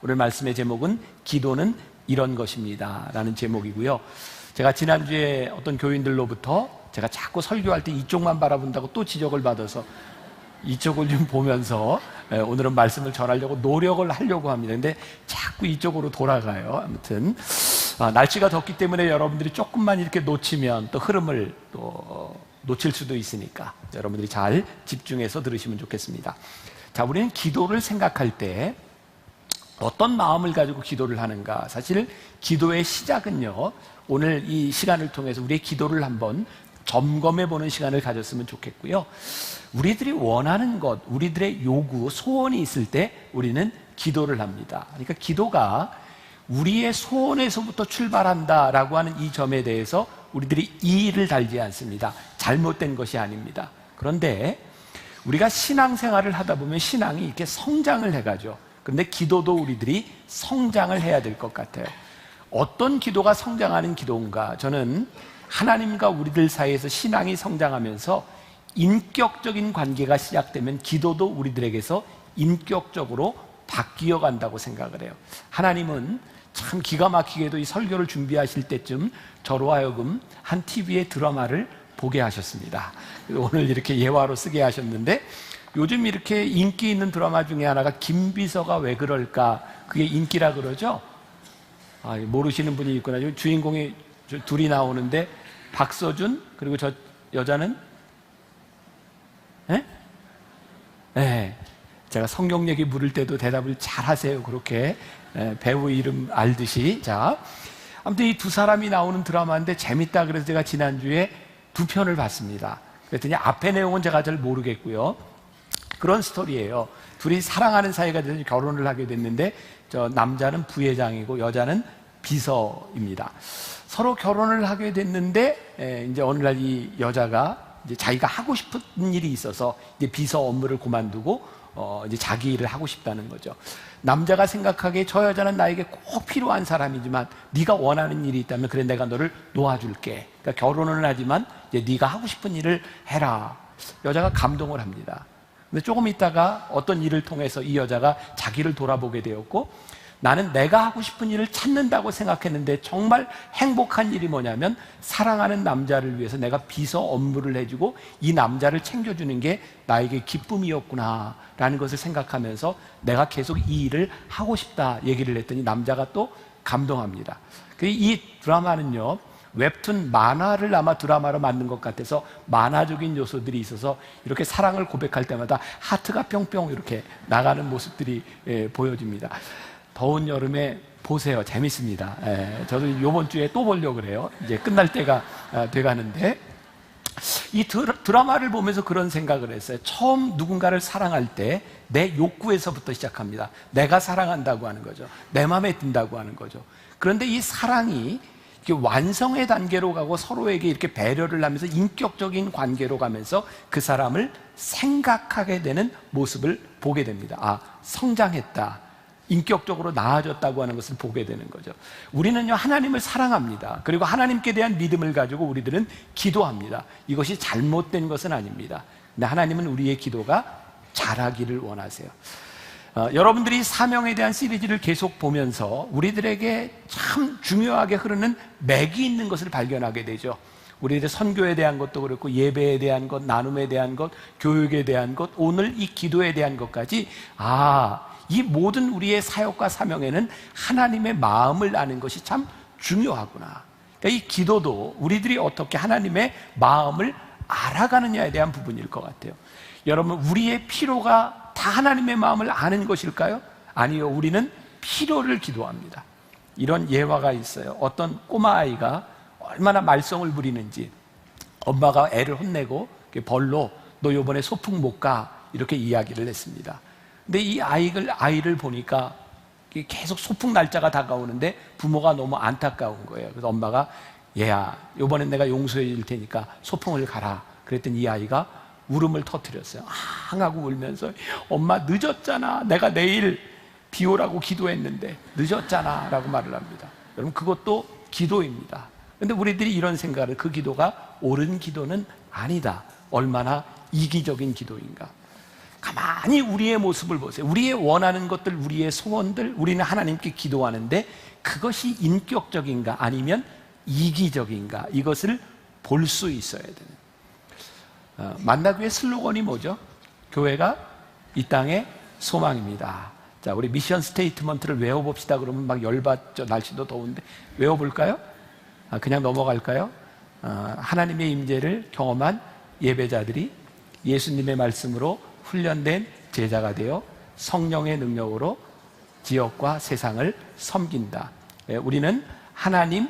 오늘 말씀의 제목은 기도는 이런 것입니다 라는 제목이고요. 제가 지난주에 어떤 교인들로부터 제가 자꾸 설교할 때 이쪽만 바라본다고 또 지적을 받아서 이쪽을 좀 보면서 오늘은 말씀을 전하려고 노력을 하려고 합니다. 근데 자꾸 이쪽으로 돌아가요. 아무튼 날씨가 덥기 때문에 여러분들이 조금만 이렇게 놓치면 또 흐름을 또 놓칠 수도 있으니까 여러분들이 잘 집중해서 들으시면 좋겠습니다. 자, 우리는 기도를 생각할 때 어떤 마음을 가지고 기도를 하는가? 사실 기도의 시작은요, 오늘 이 시간을 통해서 우리의 기도를 한번 점검해 보는 시간을 가졌으면 좋겠고요. 우리들이 원하는 것, 우리들의 요구, 소원이 있을 때 우리는 기도를 합니다. 그러니까 기도가 우리의 소원에서부터 출발한다라고 하는 이 점에 대해서 우리들이 이의를 달지 않습니다. 잘못된 것이 아닙니다. 그런데 우리가 신앙생활을 하다 보면 신앙이 이렇게 성장을 해가죠. 그런데 기도도 우리들이 성장을 해야 될 것 같아요. 어떤 기도가 성장하는 기도인가? 저는 하나님과 우리들 사이에서 신앙이 성장하면서 인격적인 관계가 시작되면 기도도 우리들에게서 인격적으로 바뀌어 간다고 생각을 해요. 하나님은 참 기가 막히게도 이 설교를 준비하실 때쯤 저로 하여금 한 TV의 드라마를 보게 하셨습니다. 오늘 이렇게 예화로 쓰게 하셨는데, 요즘 이렇게 인기 있는 드라마 중에 하나가 김비서가 왜 그럴까? 그게 인기라 그러죠? 모르시는 분이 있구나. 주인공이 둘이 나오는데 박서준 그리고 저 여자는 네. 제가 성경 얘기 물을 때도 대답을 잘 하세요. 그렇게 배우 이름 알듯이. 자, 아무튼 이 두 사람이 나오는 드라마인데 재밌다 그래서 제가 지난주에 두 편을 봤습니다. 그랬더니 앞에 내용은 제가 잘 모르겠고요. 그런 스토리예요. 둘이 사랑하는 사이가 돼서 결혼을 하게 됐는데, 저 남자는 부회장이고 여자는 비서입니다. 서로 결혼을 하게 됐는데 이제 어느 날 이 여자가 이제 자기가 하고 싶은 일이 있어서 이제 비서 업무를 그만두고 이제 자기 일을 하고 싶다는 거죠. 남자가 생각하기에 저 여자는 나에게 꼭 필요한 사람이지만 네가 원하는 일이 있다면 그래 내가 너를 놓아줄게. 그러니까 결혼은 하지만 이제 네가 하고 싶은 일을 해라. 여자가 감동을 합니다. 근데 조금 있다가 어떤 일을 통해서 이 여자가 자기를 돌아보게 되었고, 나는 내가 하고 싶은 일을 찾는다고 생각했는데 정말 행복한 일이 뭐냐면 사랑하는 남자를 위해서 내가 비서 업무를 해주고 이 남자를 챙겨주는 게 나에게 기쁨이었구나 라는 것을 생각하면서 내가 계속 이 일을 하고 싶다 얘기를 했더니 남자가 또 감동합니다. 이 드라마는요, 웹툰 만화를 아마 드라마로 만든 것 같아서 만화적인 요소들이 있어서 이렇게 사랑을 고백할 때마다 하트가 뿅뿅 이렇게 나가는 모습들이 보여집니다. 더운 여름에 보세요. 재밌습니다. 저도 이번 주에 또 보려고 그래요. 이제 끝날 때가 돼가는데, 이 드라마를 보면서 그런 생각을 했어요. 처음 누군가를 사랑할 때 내 욕구에서부터 시작합니다. 내가 사랑한다고 하는 거죠. 내 마음에 든다고 하는 거죠. 그런데 이 사랑이 완성의 단계로 가고 서로에게 이렇게 배려를 하면서 인격적인 관계로 가면서 그 사람을 생각하게 되는 모습을 보게 됩니다. 성장했다. 인격적으로 나아졌다고 하는 것을 보게 되는 거죠. 우리는요, 하나님을 사랑합니다. 그리고 하나님께 대한 믿음을 가지고 우리들은 기도합니다. 이것이 잘못된 것은 아닙니다. 근데 하나님은 우리의 기도가 잘하기를 원하세요. 여러분들이 사명에 대한 시리즈를 계속 보면서 우리들에게 참 중요하게 흐르는 맥이 있는 것을 발견하게 되죠. 우리들의 선교에 대한 것도 그렇고 예배에 대한 것, 나눔에 대한 것, 교육에 대한 것, 오늘 이 기도에 대한 것까지 이 모든 우리의 사역과 사명에는 하나님의 마음을 아는 것이 참 중요하구나. 그러니까 이 기도도 우리들이 어떻게 하나님의 마음을 알아가느냐에 대한 부분일 것 같아요. 여러분, 우리의 필요가 다 하나님의 마음을 아는 것일까요? 아니요. 우리는 필요를 기도합니다. 이런 예화가 있어요. 어떤 꼬마아이가 얼마나 말썽을 부리는지 엄마가 애를 혼내고 벌로 너 이번에 소풍 못 가 이렇게 이야기를 했습니다. 근데 이 아이를 보니까 계속 소풍 날짜가 다가오는데 부모가 너무 안타까운 거예요. 그래서 엄마가 얘야, 이번엔 내가 용서해 줄 테니까 소풍을 가라. 그랬더니 이 아이가 울음을 터뜨렸어요. 하고 울면서 엄마 늦었잖아. 내가 내일 비 오라고 기도했는데 늦었잖아 라고 말을 합니다. 여러분, 그것도 기도입니다. 그런데 우리들이 이런 생각을, 그 기도가 옳은 기도는 아니다. 얼마나 이기적인 기도인가. 가만히 우리의 모습을 보세요. 우리의 원하는 것들, 우리의 소원들, 우리는 하나님께 기도하는데 그것이 인격적인가 아니면 이기적인가, 이것을 볼 수 있어야 되는. 만나교회 슬로건이 뭐죠? 교회가 이 땅의 소망입니다. 자, 우리 미션 스테이트먼트를 외워봅시다. 그러면 막 열받죠. 날씨도 더운데 외워볼까요? 그냥 넘어갈까요? 하나님의 임재를 경험한 예배자들이 예수님의 말씀으로 훈련된 제자가 되어 성령의 능력으로 지역과 세상을 섬긴다. 우리는 하나님,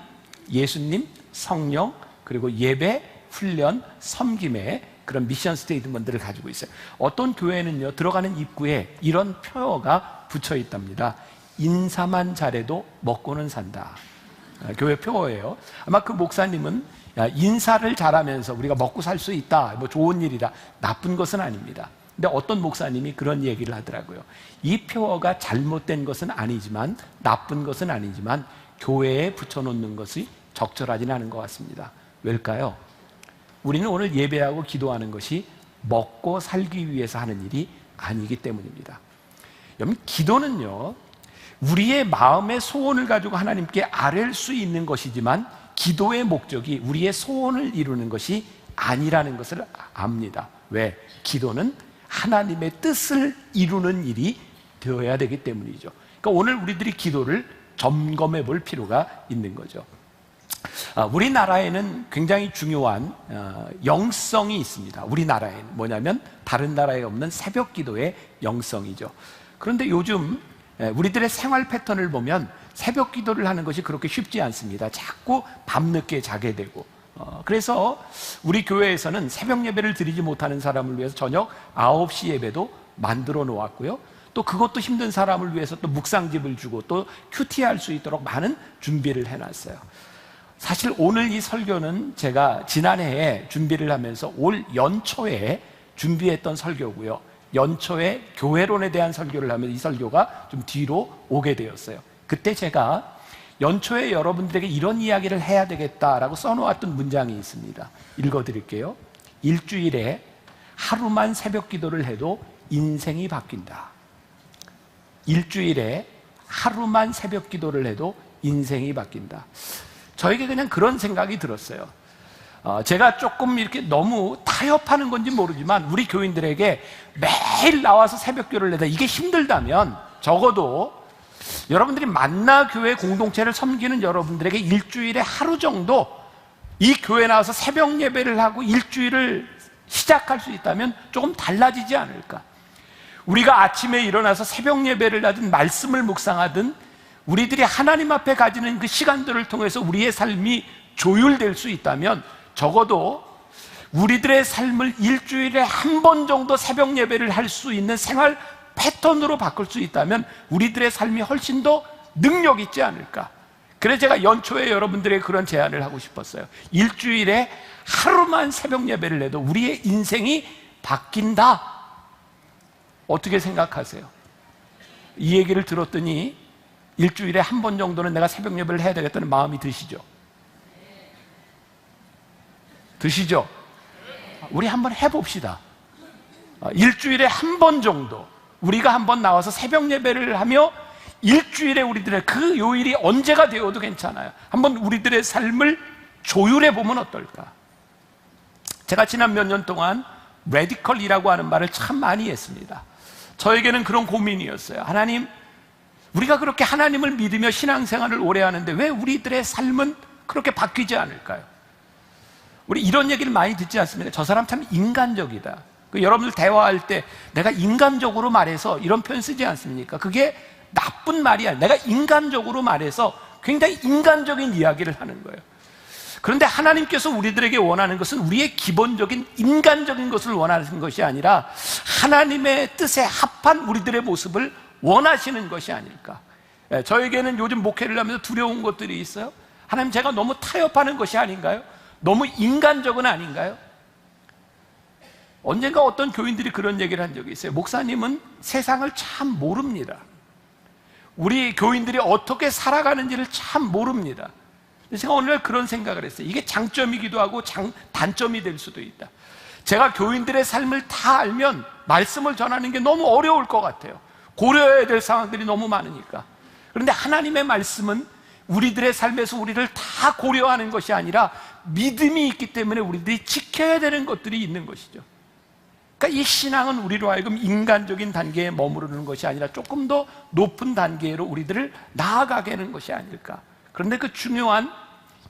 예수님, 성령, 그리고 예배, 훈련, 섬김의 그런 미션 스테이트먼트를 가지고 있어요. 어떤 교회는요, 들어가는 입구에 이런 표어가 붙여 있답니다. 인사만 잘해도 먹고는 산다. 교회 표어예요. 아마 그 목사님은 인사를 잘하면서 우리가 먹고 살 수 있다, 뭐 좋은 일이다, 나쁜 것은 아닙니다. 근데 어떤 목사님이 그런 얘기를 하더라고요. 이 표어가 잘못된 것은 아니지만, 나쁜 것은 아니지만 교회에 붙여놓는 것이 적절하지는 않은 것 같습니다. 왜일까요? 우리는 오늘 예배하고 기도하는 것이 먹고 살기 위해서 하는 일이 아니기 때문입니다. 여러분, 기도는요, 우리의 마음의 소원을 가지고 하나님께 아뢰 수 있는 것이지만 기도의 목적이 우리의 소원을 이루는 것이 아니라는 것을 압니다. 왜? 기도는 하나님의 뜻을 이루는 일이 되어야 되기 때문이죠. 그러니까 오늘 우리들이 기도를 점검해 볼 필요가 있는 거죠. 우리나라에는 굉장히 중요한 영성이 있습니다. 우리나라에는 뭐냐면 다른 나라에 없는 새벽 기도의 영성이죠. 그런데 요즘 우리들의 생활 패턴을 보면 새벽 기도를 하는 것이 그렇게 쉽지 않습니다. 자꾸 밤늦게 자게 되고, 그래서 우리 교회에서는 새벽 예배를 드리지 못하는 사람을 위해서 저녁 9시 예배도 만들어 놓았고요. 또 그것도 힘든 사람을 위해서 또 묵상집을 주고 또 큐티할 수 있도록 많은 준비를 해놨어요. 사실 오늘 이 설교는 제가 지난해에 준비를 하면서 올 연초에 준비했던 설교고요. 연초에 교회론에 대한 설교를 하면 이 설교가 좀 뒤로 오게 되었어요. 그때 제가 연초에 여러분들에게 이런 이야기를 해야 되겠다라고 써놓았던 문장이 있습니다. 읽어드릴게요. 일주일에 하루만 새벽 기도를 해도 인생이 바뀐다. 일주일에 하루만 새벽 기도를 해도 인생이 바뀐다. 저에게 그냥 그런 생각이 들었어요. 제가 조금 이렇게 너무 타협하는 건지 모르지만 우리 교인들에게 매일 나와서 새벽 기도를 해다 이게 힘들다면 적어도 여러분들이 만나 교회 공동체를 섬기는 여러분들에게 일주일에 하루 정도 이 교회 나와서 새벽 예배를 하고 일주일을 시작할 수 있다면 조금 달라지지 않을까. 우리가 아침에 일어나서 새벽 예배를 하든 말씀을 묵상하든 우리들이 하나님 앞에 가지는 그 시간들을 통해서 우리의 삶이 조율될 수 있다면 적어도 우리들의 삶을 일주일에 한 번 정도 새벽 예배를 할 수 있는 생활 패턴으로 바꿀 수 있다면 우리들의 삶이 훨씬 더 능력 있지 않을까. 그래서 제가 연초에 여러분들에게 그런 제안을 하고 싶었어요. 일주일에 하루만 새벽 예배를 해도 우리의 인생이 바뀐다. 어떻게 생각하세요? 이 얘기를 들었더니 일주일에 한 번 정도는 내가 새벽 예배를 해야 되겠다는 마음이 드시죠? 드시죠? 우리 한번 해봅시다. 일주일에 한 번 정도 우리가 한번 나와서 새벽 예배를 하며 일주일에 우리들의 그 요일이 언제가 되어도 괜찮아요. 한번 우리들의 삶을 조율해 보면 어떨까? 제가 지난 몇 년 동안 레디컬이라고 하는 말을 참 많이 했습니다. 저에게는 그런 고민이었어요. 하나님, 우리가 그렇게 하나님을 믿으며 신앙생활을 오래 하는데 왜 우리들의 삶은 그렇게 바뀌지 않을까요? 우리 이런 얘기를 많이 듣지 않습니까? 저 사람 참 인간적이다. 여러분들 대화할 때 내가 인간적으로 말해서 이런 표현 쓰지 않습니까? 그게 나쁜 말이 아니라 내가 인간적으로 말해서 굉장히 인간적인 이야기를 하는 거예요. 그런데 하나님께서 우리들에게 원하는 것은 우리의 기본적인 인간적인 것을 원하는 것이 아니라 하나님의 뜻에 합한 우리들의 모습을 원하시는 것이 아닐까. 저에게는 요즘 목회를 하면서 두려운 것들이 있어요. 하나님, 제가 너무 타협하는 것이 아닌가요? 너무 인간적은 아닌가요? 언젠가 어떤 교인들이 그런 얘기를 한 적이 있어요. 목사님은 세상을 참 모릅니다. 우리 교인들이 어떻게 살아가는지를 참 모릅니다. 제가 오늘 그런 생각을 했어요. 이게 장점이기도 하고 단점이 될 수도 있다. 제가 교인들의 삶을 다 알면 말씀을 전하는 게 너무 어려울 것 같아요. 고려해야 될 상황들이 너무 많으니까. 그런데 하나님의 말씀은 우리들의 삶에서 우리를 다 고려하는 것이 아니라 믿음이 있기 때문에 우리들이 지켜야 되는 것들이 있는 것이죠. 그러니까 이 신앙은 우리로 하여금 인간적인 단계에 머무르는 것이 아니라 조금 더 높은 단계로 우리들을 나아가게 하는 것이 아닐까. 그런데 그 중요한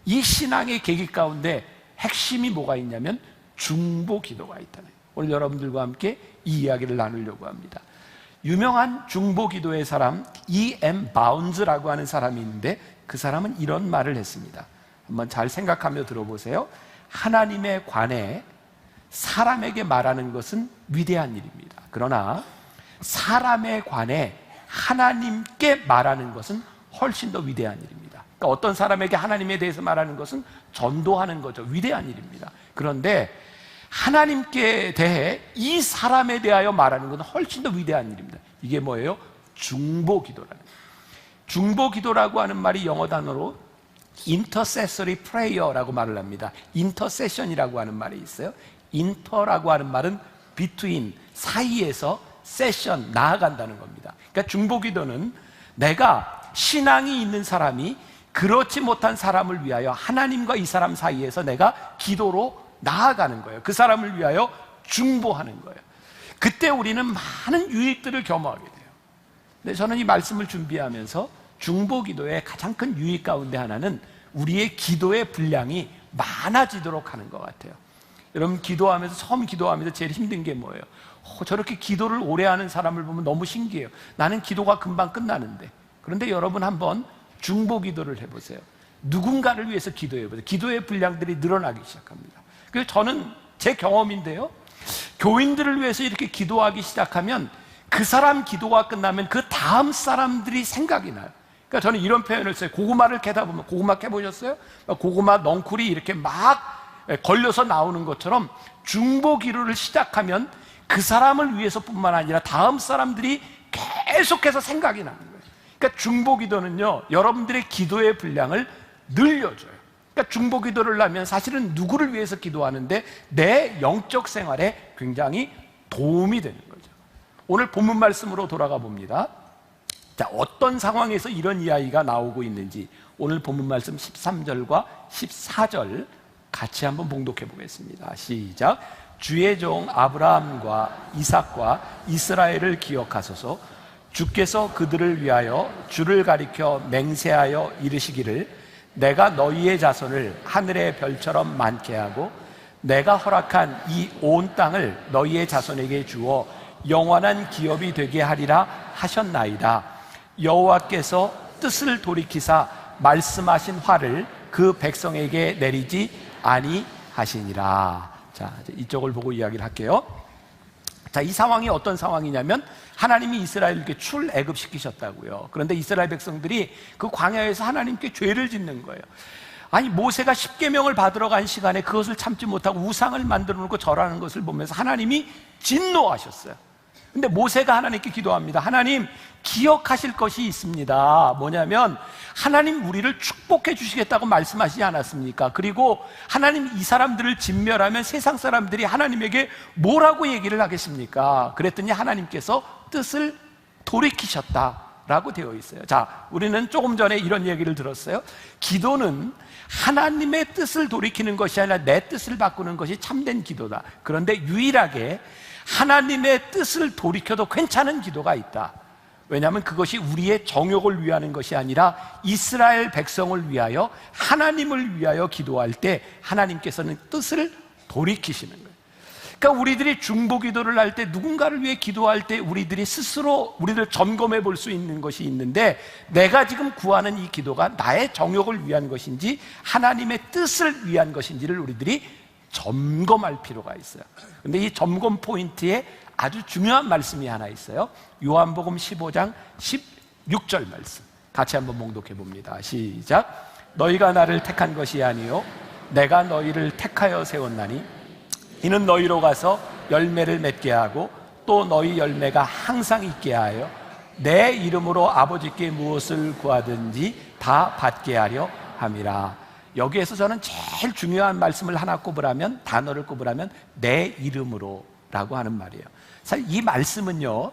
이 신앙의 계기 가운데 핵심이 뭐가 있냐면 중보 기도가 있다는 거예요. 오늘 여러분들과 함께 이 이야기를 나누려고 합니다. 유명한 중보 기도의 사람 E.M. 바운즈라고 하는 사람이 있는데 그 사람은 이런 말을 했습니다. 한번 잘 생각하며 들어보세요. 하나님에 관해 사람에게 말하는 것은 위대한 일입니다. 그러나 사람에 관해 하나님께 말하는 것은 훨씬 더 위대한 일입니다. 그러니까 어떤 사람에게 하나님에 대해서 말하는 것은 전도하는 거죠. 위대한 일입니다. 그런데 하나님께 대해 이 사람에 대하여 말하는 것은 훨씬 더 위대한 일입니다. 이게 뭐예요? 중보 기도라는 거예요. 중보 기도라고 하는 말이 영어 단어로 intercessory prayer라고 말을 합니다. intercession이라고 하는 말이 있어요. inter라고 하는 말은 between, 사이에서 session, 나아간다는 겁니다. 그러니까 중보 기도는 내가 신앙이 있는 사람이 그렇지 못한 사람을 위하여 하나님과 이 사람 사이에서 내가 기도로 나아가는 거예요. 그 사람을 위하여 중보하는 거예요. 그때 우리는 많은 유익들을 겸허하게 돼요. 근데 저는 이 말씀을 준비하면서 중보 기도의 가장 큰 유익 가운데 하나는 우리의 기도의 분량이 많아지도록 하는 것 같아요. 여러분 기도하면서 처음 기도하면서 제일 힘든 게 뭐예요? 저렇게 기도를 오래 하는 사람을 보면 너무 신기해요. 나는 기도가 금방 끝나는데. 그런데 여러분 한번 중보 기도를 해보세요. 누군가를 위해서 기도해보세요. 기도의 분량들이 늘어나기 시작합니다. 그래서 저는 제 경험인데요, 교인들을 위해서 이렇게 기도하기 시작하면 그 사람 기도가 끝나면 그 다음 사람들이 생각이 나요. 그러니까 저는 이런 표현을 써요. 고구마를 캐다 보면, 고구마 캐보셨어요? 고구마 넝쿨이 이렇게 막 걸려서 나오는 것처럼 중보 기도를 시작하면 그 사람을 위해서뿐만 아니라 다음 사람들이 계속해서 생각이 나는 거예요. 그러니까 중보 기도는요, 여러분들의 기도의 분량을 늘려줘요. 그러니까 중보 기도를 하면 사실은 누구를 위해서 기도하는데 내 영적 생활에 굉장히 도움이 되는 거죠. 오늘 본문 말씀으로 돌아가 봅니다. 자, 어떤 상황에서 이런 이야기가 나오고 있는지 오늘 본문 말씀 13절과 14절 같이 한번 봉독해 보겠습니다. 시작. 주의 종 아브라함과 이삭과 이스라엘을 기억하소서. 주께서 그들을 위하여 주를 가리켜 맹세하여 이르시기를 내가 너희의 자손을 하늘의 별처럼 많게 하고 내가 허락한 이 온 땅을 너희의 자손에게 주어 영원한 기업이 되게 하리라 하셨나이다. 여호와께서 뜻을 돌이키사 말씀하신 화를 그 백성에게 내리지 아니하시니라. 자, 이쪽을 보고 이야기를 할게요. 자, 이 상황이 어떤 상황이냐면 하나님이 이스라엘을 이렇게 출애굽시키셨다고요. 그런데 이스라엘 백성들이 그 광야에서 하나님께 죄를 짓는 거예요. 아니, 모세가 십계명을 받으러 간 시간에 그것을 참지 못하고 우상을 만들어 놓고 절하는 것을 보면서 하나님이 진노하셨어요. 근데 모세가 하나님께 기도합니다. 하나님, 기억하실 것이 있습니다. 뭐냐면 하나님 우리를 축복해 주시겠다고 말씀하시지 않았습니까? 그리고 하나님 이 사람들을 진멸하면 세상 사람들이 하나님에게 뭐라고 얘기를 하겠습니까? 그랬더니 하나님께서 뜻을 돌이키셨다라고 되어 있어요. 자, 우리는 조금 전에 이런 얘기를 들었어요. 기도는 하나님의 뜻을 돌이키는 것이 아니라 내 뜻을 바꾸는 것이 참된 기도다. 그런데 유일하게 하나님의 뜻을 돌이켜도 괜찮은 기도가 있다. 왜냐하면 그것이 우리의 정욕을 위하는 것이 아니라 이스라엘 백성을 위하여, 하나님을 위하여 기도할 때 하나님께서는 뜻을 돌이키시는 거예요. 그러니까 우리들이 중보 기도를 할 때, 누군가를 위해 기도할 때 우리들이 스스로 우리를 점검해 볼 수 있는 것이 있는데, 내가 지금 구하는 이 기도가 나의 정욕을 위한 것인지 하나님의 뜻을 위한 것인지를 우리들이 점검할 필요가 있어요. 근데 이 점검 포인트에 아주 중요한 말씀이 하나 있어요. 요한복음 15장 16절 말씀 같이 한번 봉독해 봅니다. 시작. 너희가 나를 택한 것이 아니요 내가 너희를 택하여 세웠나니 이는 너희로 가서 열매를 맺게 하고 또 너희 열매가 항상 있게 하여 내 이름으로 아버지께 무엇을 구하든지 다 받게 하려 함이라. 여기에서 저는 제일 중요한 말씀을 하나 꼽으라면, 단어를 꼽으라면 내 이름으로 라고 하는 말이에요. 사실 이 말씀은요,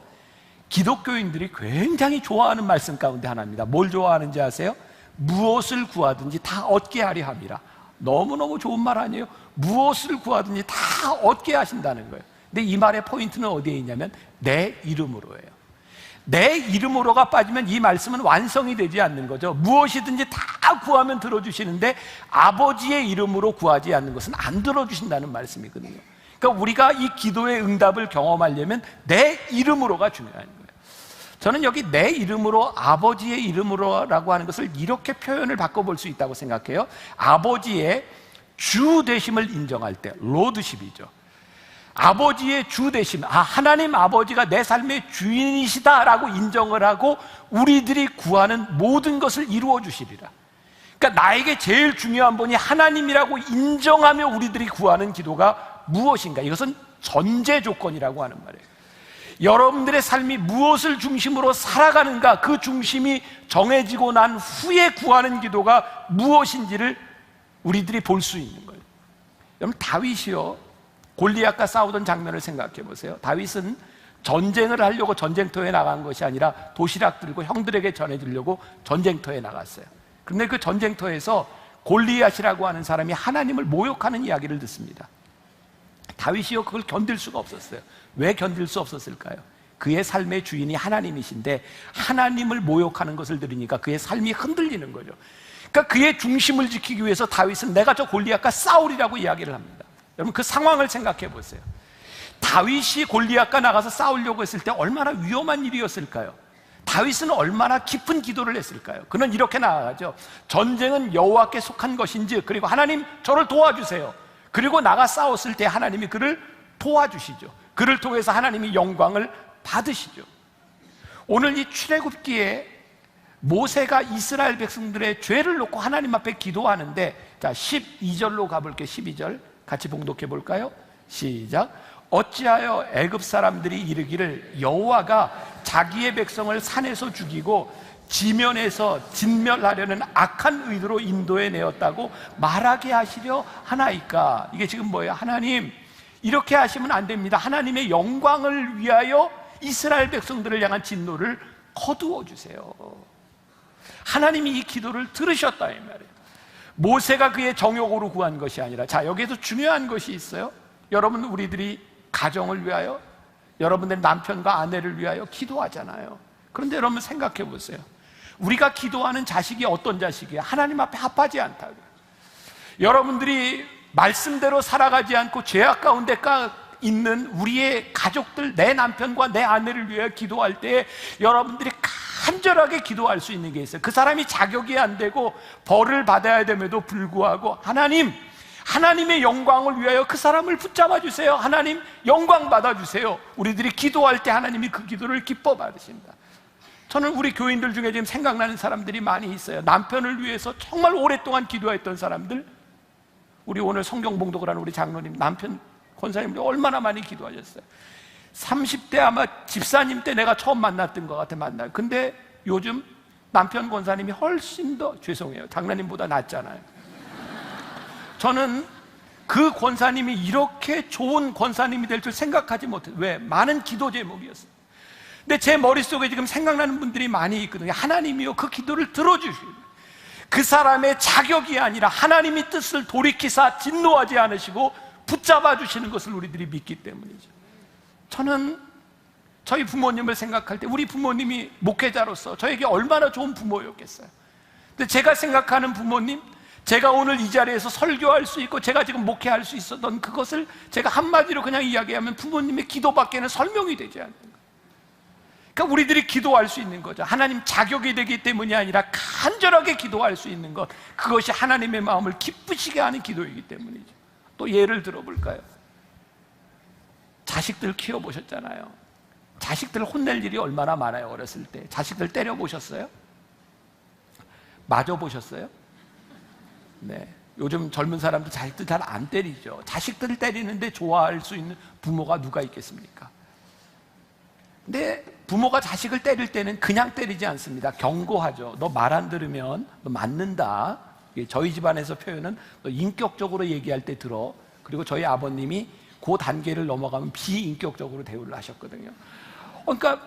기독교인들이 굉장히 좋아하는 말씀 가운데 하나입니다. 뭘 좋아하는지 아세요? 무엇을 구하든지 다 얻게 하려 함이라. 너무너무 좋은 말 아니에요? 무엇을 구하든지 다 얻게 하신다는 거예요. 근데 이 말의 포인트는 어디에 있냐면 내 이름으로예요. 내 이름으로가 빠지면 이 말씀은 완성이 되지 않는 거죠. 무엇이든지 다 구하면 들어주시는데 아버지의 이름으로 구하지 않는 것은 안 들어주신다는 말씀이거든요. 그러니까 우리가 이 기도의 응답을 경험하려면 내 이름으로가 중요한 거예요. 저는 여기 내 이름으로, 아버지의 이름으로라고 하는 것을 이렇게 표현을 바꿔볼 수 있다고 생각해요. 아버지의 주 되심을 인정할 때, 로드십이죠. 아버지의 주 되심, 하나님 아버지가 내 삶의 주인이시다라고 인정을 하고 우리들이 구하는 모든 것을 이루어 주시리라. 그러니까 나에게 제일 중요한 분이 하나님이라고 인정하며 우리들이 구하는 기도가 무엇인가? 이것은 전제 조건이라고 하는 말이에요. 여러분들의 삶이 무엇을 중심으로 살아가는가, 그 중심이 정해지고 난 후에 구하는 기도가 무엇인지를 우리들이 볼 수 있는 거예요. 여러분, 다윗이요, 골리앗과 싸우던 장면을 생각해 보세요. 다윗은 전쟁을 하려고 전쟁터에 나간 것이 아니라 도시락 들고 형들에게 전해주려고 전쟁터에 나갔어요. 그런데 그 전쟁터에서 골리앗이라고 하는 사람이 하나님을 모욕하는 이야기를 듣습니다. 다윗이요, 그걸 견딜 수가 없었어요. 왜 견딜 수 없었을까요? 그의 삶의 주인이 하나님이신데 하나님을 모욕하는 것을 들으니까 그의 삶이 흔들리는 거죠. 그러니까 그의 중심을 지키기 위해서 다윗은 내가 저 골리앗과 싸우리라고 이야기를 합니다. 여러분, 그 상황을 생각해 보세요. 다윗이 골리앗과 나가서 싸우려고 했을 때 얼마나 위험한 일이었을까요? 다윗은 얼마나 깊은 기도를 했을까요? 그는 이렇게 나아가죠. 전쟁은 여호와께 속한 것인지, 그리고 하나님 저를 도와주세요. 그리고 나가 싸웠을 때 하나님이 그를 도와주시죠. 그를 통해서 하나님이 영광을 받으시죠. 오늘 이 출애굽기에 모세가 이스라엘 백성들의 죄를 놓고 하나님 앞에 기도하는데, 자, 12절로 가볼게요. 12절 같이 봉독해 볼까요? 시작. 어찌하여 애굽 사람들이 이르기를 여호와가 자기의 백성을 산에서 죽이고 지면에서 진멸하려는 악한 의도로 인도해 내었다고 말하게 하시려 하나이까? 이게 지금 뭐예요? 하나님, 이렇게 하시면 안 됩니다. 하나님의 영광을 위하여 이스라엘 백성들을 향한 진노를 거두어 주세요. 하나님이 이 기도를 들으셨다 이 말이에요. 모세가 그의 정욕으로 구한 것이 아니라, 자, 여기에서 중요한 것이 있어요. 여러분, 우리들이 가정을 위하여, 여러분들 남편과 아내를 위하여 기도하잖아요. 그런데 여러분 생각해 보세요. 우리가 기도하는 자식이 어떤 자식이에요? 하나님 앞에 합하지 않다고요. 여러분들이 말씀대로 살아가지 않고 죄악 가운데 있는 우리의 가족들, 내 남편과 내 아내를 위해 기도할 때 여러분들이 간절하게 기도할 수 있는 게 있어요. 그 사람이 자격이 안 되고 벌을 받아야 됨에도 불구하고 하나님, 하나님의 영광을 위하여 그 사람을 붙잡아 주세요. 하나님, 영광 받아 주세요. 우리들이 기도할 때 하나님이 그 기도를 기뻐 받으신다. 저는 우리 교인들 중에 지금 생각나는 사람들이 많이 있어요. 남편을 위해서 정말 오랫동안 기도했던 사람들. 우리 오늘 성경 봉독을 하는 우리 장로님, 남편 권사님들 얼마나 많이 기도하셨어요. 30대 아마 집사님 때 내가 처음 만났던 것 같아, 만나요. 근데 요즘 남편 권사님이 훨씬 더, 죄송해요, 장로님보다 낫잖아요. 저는 그 권사님이 이렇게 좋은 권사님이 될 줄 생각하지 못했어요. 왜? 많은 기도 제목이었어요. 근데 제 머릿속에 지금 생각나는 분들이 많이 있거든요. 하나님이요, 그 기도를 들어주시고 그 사람의 자격이 아니라 하나님이 뜻을 돌이키사 진노하지 않으시고 붙잡아 주시는 것을 우리들이 믿기 때문이죠. 저는 저희 부모님을 생각할 때 우리 부모님이 목회자로서 저에게 얼마나 좋은 부모였겠어요. 근데 제가 생각하는 부모님, 제가 오늘 이 자리에서 설교할 수 있고 제가 지금 목회할 수 있었던 그것을 제가 한마디로 그냥 이야기하면 부모님의 기도밖에는 설명이 되지 않는 거예요. 그러니까 우리들이 기도할 수 있는 거죠. 하나님 자격이 되기 때문이 아니라 간절하게 기도할 수 있는 것, 그것이 하나님의 마음을 기쁘시게 하는 기도이기 때문이죠. 또 예를 들어볼까요? 자식들 키워보셨잖아요. 자식들 혼낼 일이 얼마나 많아요. 어렸을 때 자식들 때려보셨어요? 맞아보셨어요? 네, 요즘 젊은 사람들 자식들 잘 안 때리죠. 자식들을 때리는데 좋아할 수 있는 부모가 누가 있겠습니까? 근데 부모가 자식을 때릴 때는 그냥 때리지 않습니다. 경고하죠. 너 말 안 들으면 너 맞는다. 저희 집안에서 표현은 너 인격적으로 얘기할 때 들어. 그리고 저희 아버님이 그 단계를 넘어가면 비인격적으로 대우를 하셨거든요. 그러니까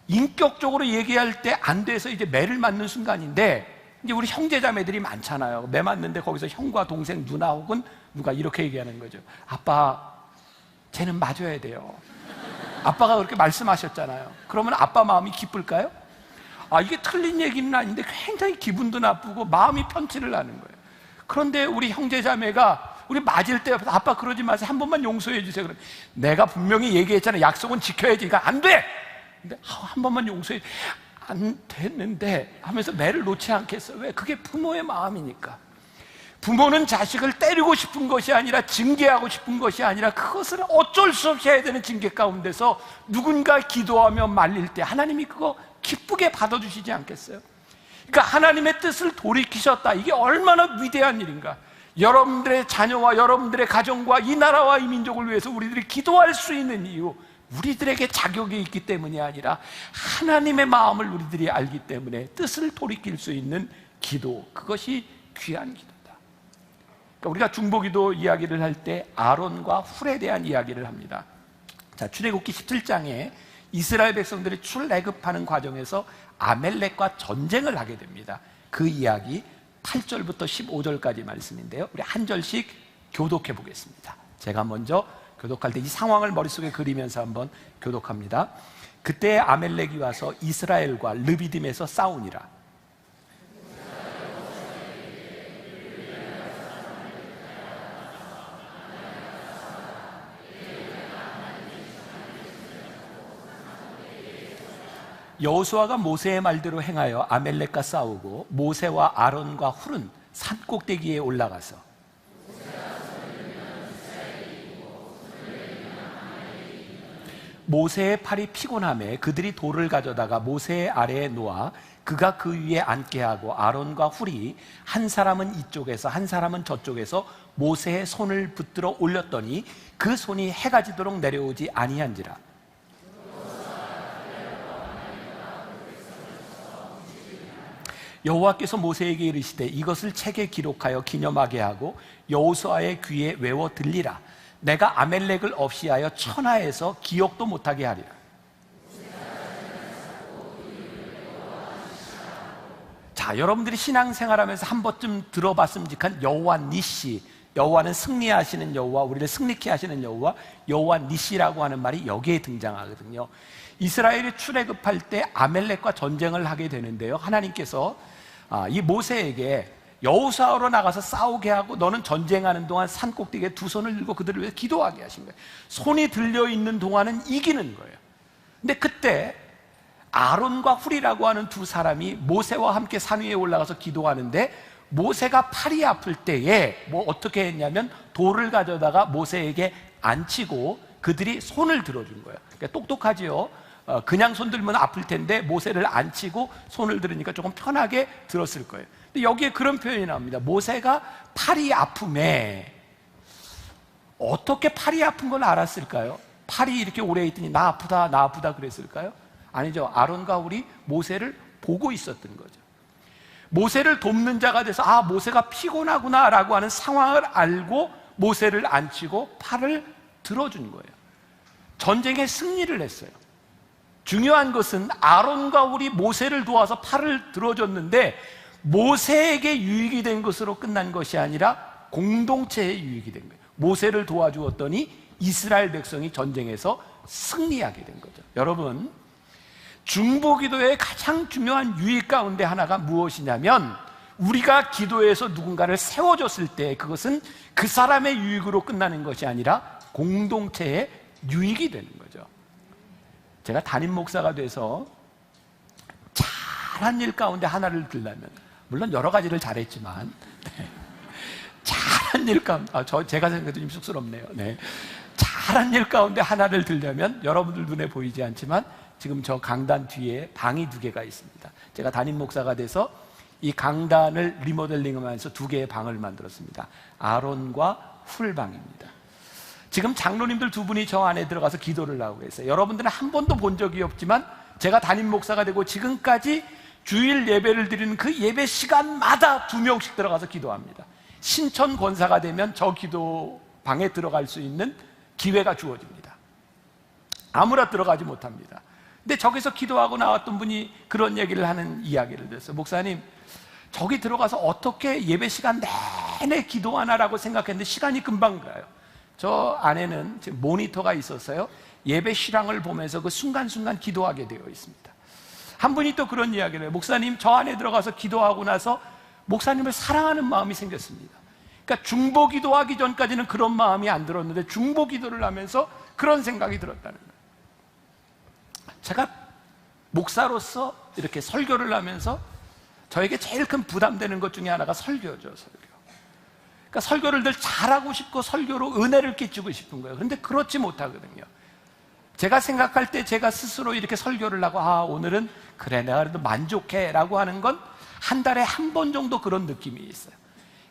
인격적으로 얘기할 때 안 돼서 이제 매를 맞는 순간인데, 이제 우리 형제자매들이 많잖아요. 매 맞는데 거기서 형과 동생, 누나 혹은 누가 이렇게 얘기하는 거죠. 아빠, 쟤는 맞아야 돼요. 아빠가 그렇게 말씀하셨잖아요. 그러면 아빠 마음이 기쁠까요? 이게 틀린 얘기는 아닌데 굉장히 기분도 나쁘고 마음이 편치를 않은 거예요. 그런데 우리 형제자매가 우리 맞을 때 아빠 그러지 마세요. 한 번만 용서해 주세요. 그래. 내가 분명히 얘기했잖아. 약속은 지켜야지. 그러니까 안 돼! 근데 한 번만 용서해. 안 됐는데 하면서 매를 놓지 않겠어. 왜? 그게 부모의 마음이니까. 부모는 자식을 때리고 싶은 것이 아니라, 징계하고 싶은 것이 아니라, 그것을 어쩔 수 없이 해야 되는 징계 가운데서 누군가 기도하며 말릴 때 하나님이 그거 기쁘게 받아주시지 않겠어요? 그러니까 하나님의 뜻을 돌이키셨다. 이게 얼마나 위대한 일인가. 여러분들의 자녀와 여러분들의 가정과 이 나라와 이 민족을 위해서 우리들이 기도할 수 있는 이유, 우리들에게 자격이 있기 때문이 아니라 하나님의 마음을 우리들이 알기 때문에 뜻을 돌이킬 수 있는 기도, 그것이 귀한 기도다. 그러니까 우리가 중보기도 이야기를 할 때 아론과 훌에 대한 이야기를 합니다. 자, 출애굽기 17장에 이스라엘 백성들이 출애굽하는 과정에서 아멜렉과 전쟁을 하게 됩니다. 그 이야기 8절부터 15절까지 말씀인데요, 우리 한 절씩 교독해 보겠습니다. 제가 먼저 교독할 때 이 상황을 머릿속에 그리면서 한번 교독합니다. 그때 아멜렉이 와서 이스라엘과 르비딤에서 싸우니라. 여호수아가 모세의 말대로 행하여 아멜렉과 싸우고 모세와 아론과 훌은 산꼭대기에 올라가서 모세의 팔이 피곤함에 그들이 돌을 가져다가 모세의 아래에 놓아 그가 그 위에 앉게 하고 아론과 훌이 한 사람은 이쪽에서 한 사람은 저쪽에서 모세의 손을 붙들어 올렸더니 그 손이 해가 지도록 내려오지 아니한지라. 여호와께서 모세에게 이르시되 이것을 책에 기록하여 기념하게 하고 여호수아의 귀에 외워 들리라. 내가 아멜렉을 없이하여 천하에서 기억도 못하게 하리라. 자, 여러분들이 신앙생활하면서 한 번쯤 들어봤음직한 여호와 니시, 여호와는 승리하시는 여호와, 우리를 승리케 하시는 여호와, 여호와 니시라고 하는 말이 여기에 등장하거든요. 이스라엘이 출애굽할 때 아멜렉과 전쟁을 하게 되는데요, 하나님께서 이 모세에게 여호수아로 나가서 싸우게 하고 너는 전쟁하는 동안 산꼭대기에 두 손을 들고 그들을 위해서 기도하게 하신 거예요. 손이 들려있는 동안은 이기는 거예요. 근데 그때 아론과 훌이라고 하는 두 사람이 모세와 함께 산 위에 올라가서 기도하는데, 모세가 팔이 아플 때에 어떻게 했냐면 돌을 가져다가 모세에게 앉히고 그들이 손을 들어준 거예요. 그러니까 똑똑하지요. 그냥 손 들면 아플 텐데 모세를 앉히고 손을 들으니까 조금 편하게 들었을 거예요. 근데 여기에 그런 표현이 나옵니다. 모세가 팔이 아픔에, 어떻게 팔이 아픈 걸 알았을까요? 팔이 이렇게 오래 있더니 나 아프다 나 아프다 그랬을까요? 아니죠. 아론과 훌이 모세를 보고 있었던 거죠. 모세를 돕는 자가 돼서 모세가 피곤하구나 라고 하는 상황을 알고 모세를 앉히고 팔을 들어준 거예요. 전쟁에 승리를 했어요. 중요한 것은 아론과 훌이 모세를 도와서 팔을 들어줬는데 모세에게 유익이 된 것으로 끝난 것이 아니라 공동체에 유익이 된 거예요. 모세를 도와주었더니 이스라엘 백성이 전쟁에서 승리하게 된 거죠. 여러분, 중보기도의 가장 중요한 유익 가운데 하나가 무엇이냐면, 우리가 기도해서 누군가를 세워줬을 때 그것은 그 사람의 유익으로 끝나는 것이 아니라 공동체의 유익이 되는 거죠. 제가 담임 목사가 돼서 잘한 일 가운데 하나를 들려면, 물론 여러 가지를 잘했지만 잘한 일 가운데, 제가 생각해도 좀 쑥스럽네요. 잘한 일 가운데 하나를 들려면 여러분들 눈에 보이지 않지만 지금 저 강단 뒤에 방이 2개가 있습니다. 제가 담임 목사가 돼서 이 강단을 리모델링하면서 2개의 방을 만들었습니다. 아론과 훌 방입니다. 지금 장로님들 2분이 저 안에 들어가서 기도를 하고 있어요. 여러분들은 한 번도 본 적이 없지만 제가 담임 목사가 되고 지금까지 주일 예배를 드리는 그 예배 시간마다 2명씩 들어가서 기도합니다. 신천 권사가 되면 저 기도방에 들어갈 수 있는 기회가 주어집니다. 아무나 들어가지 못합니다. 근데 저기서 기도하고 나왔던 분이 그런 얘기를 하는 이야기를 들었어요. 목사님, 저기 들어가서 어떻게 예배 시간 내내 기도하나라고 생각했는데 시간이 금방 가요. 저 안에는 지금 모니터가 있었어요. 예배 실황을 보면서 그 순간순간 기도하게 되어 있습니다. 한 분이 또 그런 이야기를 해요. 목사님, 저 안에 들어가서 기도하고 나서 목사님을 사랑하는 마음이 생겼습니다. 그러니까 중보 기도하기 전까지는 그런 마음이 안 들었는데 중보 기도를 하면서 그런 생각이 들었다는 거예요. 제가 목사로서 이렇게 설교를 하면서 저에게 제일 큰 부담되는 것 중에 하나가 설교죠, 설교. 그러니까 설교를 늘 잘하고 싶고 설교로 은혜를 끼치고 싶은 거예요. 그런데 그렇지 못하거든요. 제가 생각할 때 제가 스스로 이렇게 설교를 하고 오늘은 그래 내가 그래도 만족해 라고 하는 건 한 달에 한 번 정도 그런 느낌이 있어요.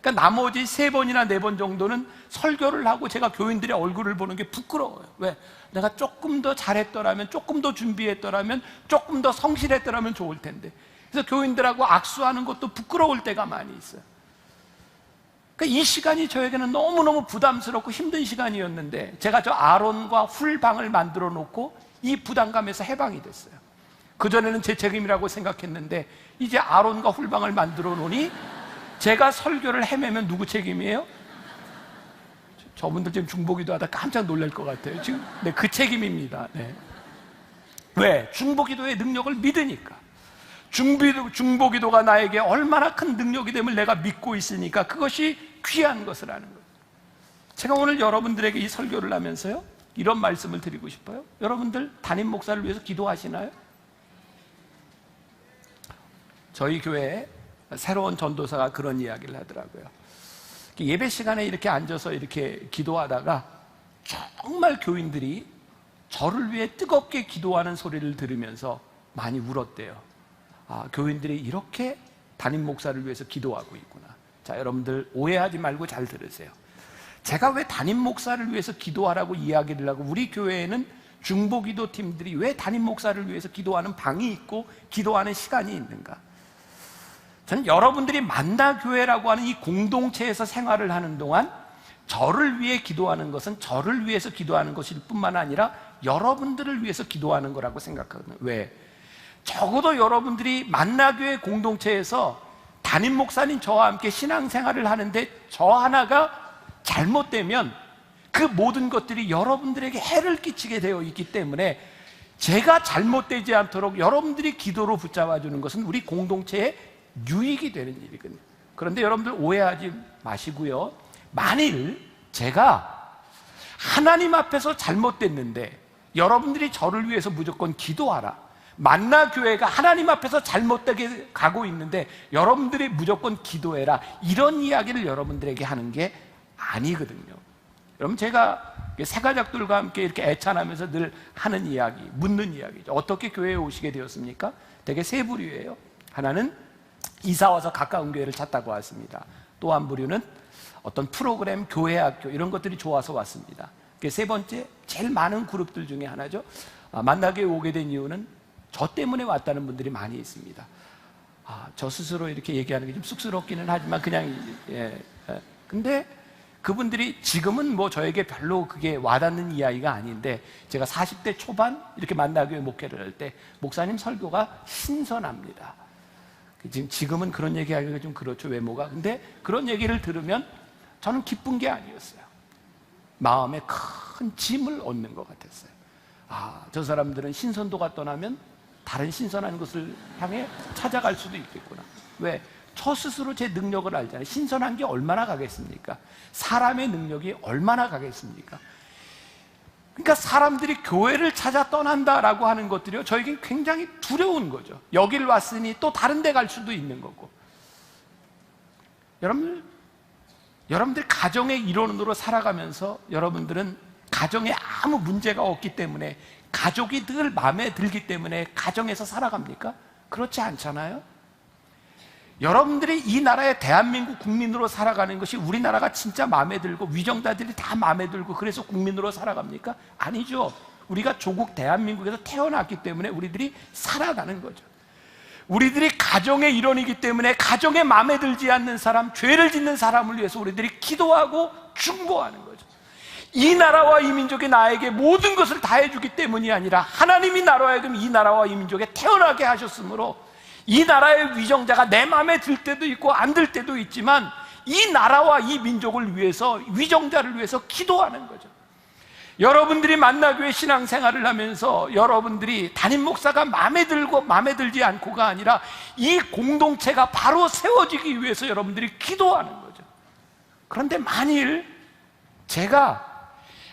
그러니까 나머지 3번이나 4번 정도는 설교를 하고 제가 교인들의 얼굴을 보는 게 부끄러워요. 왜? 내가 조금 더 잘했더라면, 조금 더 준비했더라면, 조금 더 성실했더라면 좋을 텐데. 그래서 교인들하고 악수하는 것도 부끄러울 때가 많이 있어요. 그러니까 이 시간이 저에게는 너무너무 부담스럽고 힘든 시간이었는데 제가 저 아론과 훌방을 만들어 놓고 이 부담감에서 해방이 됐어요. 그전에는 제 책임이라고 생각했는데 이제 아론과 훌방을 만들어 놓으니 제가 설교를 헤매면 누구 책임이에요? 저분들 지금 중보기도 하다 깜짝 놀랄 것 같아요. 지금 네, 그 책임입니다. 네. 왜? 중보기도의 능력을 믿으니까. 중보기도가 나에게 얼마나 큰 능력이 됨을 내가 믿고 있으니까 그것이 귀한 것을 아는 거예요. 제가 오늘 여러분들에게 이 설교를 하면서요 이런 말씀을 드리고 싶어요. 여러분들 담임 목사를 위해서 기도하시나요? 저희 교회에 새로운 전도사가 그런 이야기를 하더라고요. 예배 시간에 이렇게 앉아서 이렇게 기도하다가 정말 교인들이 저를 위해 뜨겁게 기도하는 소리를 들으면서 많이 울었대요. 교인들이 이렇게 담임 목사를 위해서 기도하고 있구나. 자, 여러분들 오해하지 말고 잘 들으세요. 제가 왜 담임 목사를 위해서 기도하라고 이야기를 하고 우리 교회에는 중보기도 팀들이 왜 담임 목사를 위해서 기도하는 방이 있고 기도하는 시간이 있는가? 저는 여러분들이 만나교회라고 하는 이 공동체에서 생활을 하는 동안 저를 위해 기도하는 것은 저를 위해서 기도하는 것일 뿐만 아니라 여러분들을 위해서 기도하는 거라고 생각하거든요. 왜? 적어도 여러분들이 만나교회 공동체에서 담임 목사님 저와 함께 신앙생활을 하는데 저 하나가 잘못되면 그 모든 것들이 여러분들에게 해를 끼치게 되어 있기 때문에 제가 잘못되지 않도록 여러분들이 기도로 붙잡아 주는 것은 우리 공동체의 유익이 되는 일이거든요. 그런데 여러분들 오해하지 마시고요. 만일 제가 하나님 앞에서 잘못됐는데 여러분들이 저를 위해서 무조건 기도하라. 만나교회가 하나님 앞에서 잘못되게 가고 있는데 여러분들이 무조건 기도해라. 이런 이야기를 여러분들에게 하는 게 아니거든요. 여러분 제가 새가족들과 함께 이렇게 애찬하면서 늘 하는 이야기, 묻는 이야기죠. 어떻게 교회에 오시게 되었습니까? 되게 세 부류예요. 하나는 이사와서 가까운 교회를 찾다고 왔습니다. 또 한 부류는 어떤 프로그램, 교회, 학교 이런 것들이 좋아서 왔습니다. 세 번째, 제일 많은 그룹들 중에 하나죠. 만나교회 오게 된 이유는 저 때문에 왔다는 분들이 많이 있습니다. 저 스스로 이렇게 얘기하는 게 좀 쑥스럽기는 하지만 그냥 근데 그분들이 지금은 뭐 저에게 별로 그게 와닿는 이야기가 아닌데 제가 40대 초반 이렇게 만나교회 목회를 할 때 목사님 설교가 신선합니다. 지금은 그런 얘기하기가 좀 그렇죠, 외모가. 근데 그런 얘기를 들으면 저는 기쁜 게 아니었어요. 마음에 큰 짐을 얻는 것 같았어요. 저 사람들은 신선도가 떠나면 다른 신선한 것을 향해 찾아갈 수도 있겠구나. 왜? 저 스스로 제 능력을 알잖아요. 신선한 게 얼마나 가겠습니까? 사람의 능력이 얼마나 가겠습니까? 그러니까 사람들이 교회를 찾아 떠난다라고 하는 것들이요, 저에겐 굉장히 두려운 거죠. 여길 왔으니 또 다른 데 갈 수도 있는 거고. 여러분들 가정의 일원으로 살아가면서 여러분들은 가정에 아무 문제가 없기 때문에 가족이 늘 마음에 들기 때문에 가정에서 살아갑니까? 그렇지 않잖아요. 여러분들이 이 나라의 대한민국 국민으로 살아가는 것이 우리나라가 진짜 마음에 들고 위정자들이 다 마음에 들고 그래서 국민으로 살아갑니까? 아니죠. 우리가 조국 대한민국에서 태어났기 때문에 우리들이 살아가는 거죠. 우리들이 가정의 일원이기 때문에 가정에 마음에 들지 않는 사람, 죄를 짓는 사람을 위해서 우리들이 기도하고 중보하는 거죠. 이 나라와 이 민족이 나에게 모든 것을 다 해주기 때문이 아니라 하나님이 나로 하여금 이 나라와 이 민족에 태어나게 하셨으므로 이 나라의 위정자가 내 마음에 들 때도 있고 안 들 때도 있지만 이 나라와 이 민족을 위해서, 위정자를 위해서 기도하는 거죠. 여러분들이 만나교회 신앙생활을 하면서 여러분들이 담임 목사가 마음에 들고 마음에 들지 않고가 아니라 이 공동체가 바로 세워지기 위해서 여러분들이 기도하는 거죠. 그런데 만일 제가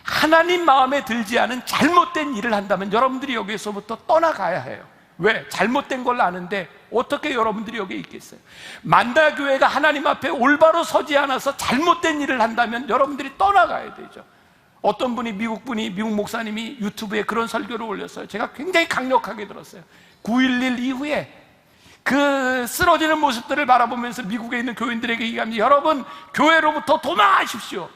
하나님 마음에 들지 않은 잘못된 일을 한다면 여러분들이 여기에서부터 떠나가야 해요. 왜? 잘못된 걸 아는데 어떻게 여러분들이 여기 있겠어요? 만다교회가 하나님 앞에 올바로 서지 않아서 잘못된 일을 한다면 여러분들이 떠나가야 되죠. 어떤 분이 미국 목사님이 유튜브에 그런 설교를 올렸어요. 제가 굉장히 강력하게 들었어요. 9.11 이후에 그 쓰러지는 모습들을 바라보면서 미국에 있는 교인들에게 얘기합니다. 여러분, 교회로부터 도망하십시오.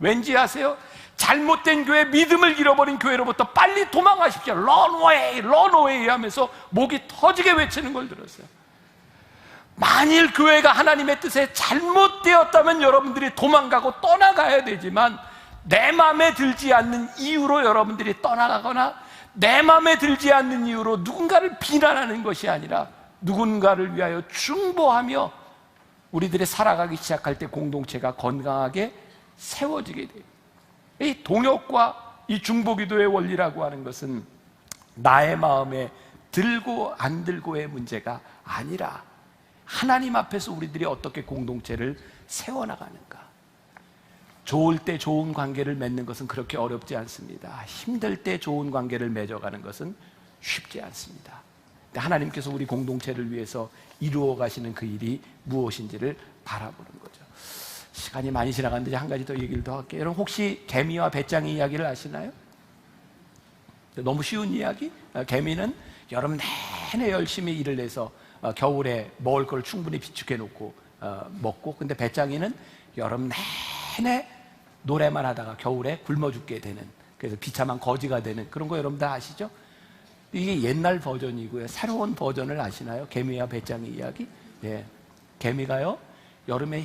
왠지 아세요? 잘못된 교회, 믿음을 잃어버린 교회로부터 빨리 도망가십시오. 런웨이, 런웨이 하면서 목이 터지게 외치는 걸 들었어요. 만일 교회가 하나님의 뜻에 잘못되었다면 여러분들이 도망가고 떠나가야 되지만 내 마음에 들지 않는 이유로 여러분들이 떠나가거나 내 마음에 들지 않는 이유로 누군가를 비난하는 것이 아니라 누군가를 위하여 중보하며 우리들이 살아가기 시작할 때 공동체가 건강하게 세워지게 돼요. 이 동역과 이 중보기도의 원리라고 하는 것은 나의 마음에 들고 안 들고의 문제가 아니라 하나님 앞에서 우리들이 어떻게 공동체를 세워나가는가. 좋을 때 좋은 관계를 맺는 것은 그렇게 어렵지 않습니다. 힘들 때 좋은 관계를 맺어가는 것은 쉽지 않습니다. 하나님께서 우리 공동체를 위해서 이루어 가시는 그 일이 무엇인지를 바라보는 거죠. 시간이 많이 지나갔는데 한 가지 더 얘기를 더 할게요. 여러분 혹시 개미와 배짱이 이야기를 아시나요? 너무 쉬운 이야기? 개미는 여름 내내 열심히 일을 해서 겨울에 먹을 걸 충분히 비축해 놓고 먹고, 근데 배짱이는 여름 내내 노래만 하다가 겨울에 굶어 죽게 되는, 그래서 비참한 거지가 되는 그런 거 여러분 다 아시죠? 이게 옛날 버전이고요. 새로운 버전을 아시나요? 개미와 배짱이 이야기? 예. 개미가요, 여름에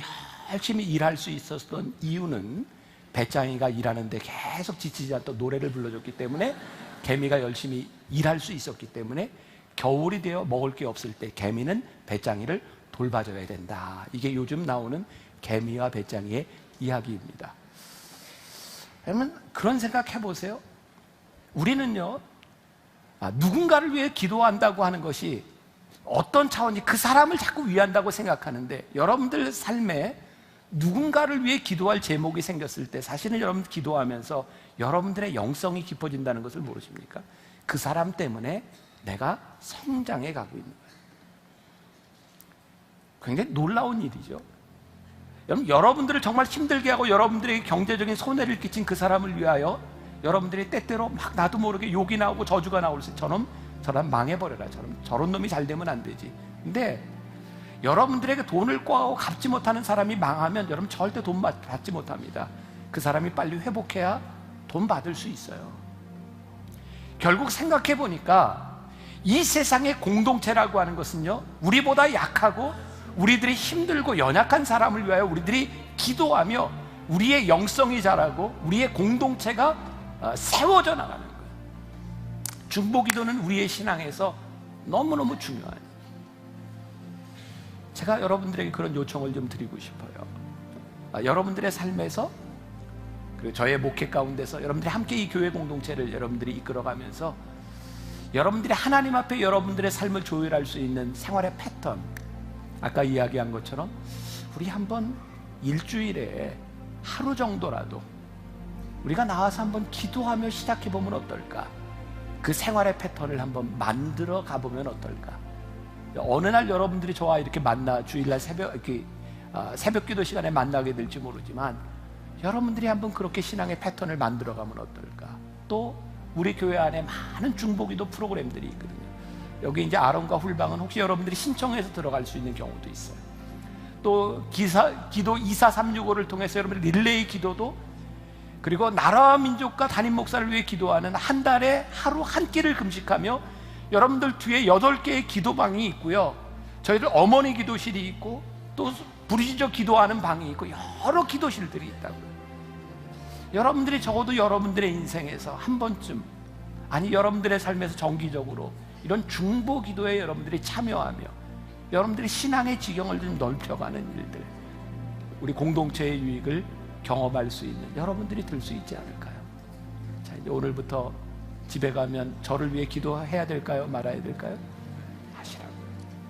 열심히 일할 수 있었던 이유는 배짱이가 일하는데 계속 지치지 않고 노래를 불러줬기 때문에, 개미가 열심히 일할 수 있었기 때문에 겨울이 되어 먹을 게 없을 때 개미는 배짱이를 돌봐줘야 된다. 이게 요즘 나오는 개미와 배짱이의 이야기입니다. 여러분 그런 생각 해보세요. 우리는요, 누군가를 위해 기도한다고 하는 것이 어떤 차원이 그 사람을 자꾸 위한다고 생각하는데, 여러분들 삶에 누군가를 위해 기도할 제목이 생겼을 때 사실은 여러분 기도하면서 여러분들의 영성이 깊어진다는 것을 모르십니까? 그 사람 때문에 내가 성장해 가고 있는 거예요. 굉장히 놀라운 일이죠. 여러분들을 정말 힘들게 하고 여러분들에게 경제적인 손해를 끼친 그 사람을 위하여 여러분들이 때때로 막 나도 모르게 욕이 나오고 저주가 나올 때 저런 망해버려라, 저런 놈이 잘 되면 안 되지. 근데 여러분들에게 돈을 꿔하고 갚지 못하는 사람이 망하면 여러분 절대 돈 받지 못합니다. 그 사람이 빨리 회복해야 돈 받을 수 있어요. 결국 생각해 보니까 이 세상의 공동체라고 하는 것은요, 우리보다 약하고 우리들이 힘들고 연약한 사람을 위하여 우리들이 기도하며 우리의 영성이 자라고 우리의 공동체가 세워져 나가는 거예요. 중보기도는 우리의 신앙에서 너무너무 중요해요. 제가 여러분들에게 그런 요청을 좀 드리고 싶어요. 여러분들의 삶에서, 그리고 저의 목회 가운데서 여러분들이 함께 이 교회 공동체를 여러분들이 이끌어가면서 여러분들이 하나님 앞에 여러분들의 삶을 조율할 수 있는 생활의 패턴, 아까 이야기한 것처럼 우리 한번 일주일에 하루 정도라도 우리가 나와서 한번 기도하며 시작해보면 어떨까? 그 생활의 패턴을 한번 만들어 가보면 어떨까? 어느 날 여러분들이 저와 이렇게 주일날 새벽 기도 시간에 만나게 될지 모르지만 여러분들이 한번 그렇게 신앙의 패턴을 만들어 가면 어떨까? 또 우리 교회 안에 많은 중보기도 프로그램들이 있거든요. 여기 이제 아론과 훌방은 혹시 여러분들이 신청해서 들어갈 수 있는 경우도 있어요. 또 기도 24365를 통해서 여러분들 릴레이 기도도, 그리고 나라와 민족과 담임 목사를 위해 기도하는 한 달에 하루 한 끼를 금식하며 여러분들 뒤에 8개의 기도방이 있고요. 저희들 어머니 기도실이 있고 또 부르짖어 기도하는 방이 있고 여러 기도실들이 있다고요. 여러분들이 적어도 여러분들의 인생에서 한 번쯤, 아니 여러분들의 삶에서 정기적으로 이런 중보 기도에 여러분들이 참여하며 여러분들이 신앙의 지경을 좀 넓혀가는 일들, 우리 공동체의 유익을 경험할 수 있는 여러분들이 될 수 있지 않을까요? 자, 이제 오늘부터 집에 가면 저를 위해 기도해야 될까요? 말아야 될까요? 하시라고.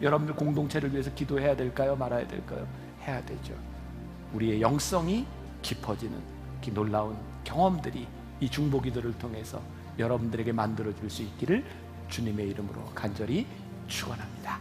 여러분들 공동체를 위해서 기도해야 될까요? 말아야 될까요? 해야 되죠. 우리의 영성이 깊어지는 그 놀라운 경험들이 이 중보 기도를 통해서 여러분들에게 만들어질 수 있기를 주님의 이름으로 간절히 축원합니다.